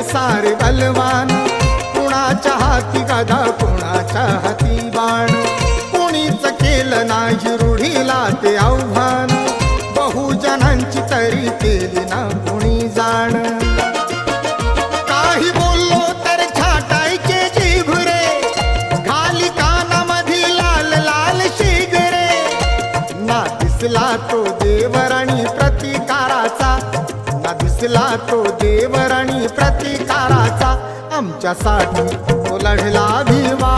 सारे बलवान, कुणाच्या हाती गदा कुणाच्या हाती बाण, कुणीच केलं नाही रूढीला ते आव्हान, बहुजनांची तरी केली ना कुणी जाण. काही बोललो तर छाटायचे जीभ रे, खाली कानामधी लाल लाल शिगरे. ना दिसला तो देवराणी प्रतिकाराचा, ना दिसला तो देवराणी प्रतिकाराचा, आमच्यासाठी तो लढला भीमा.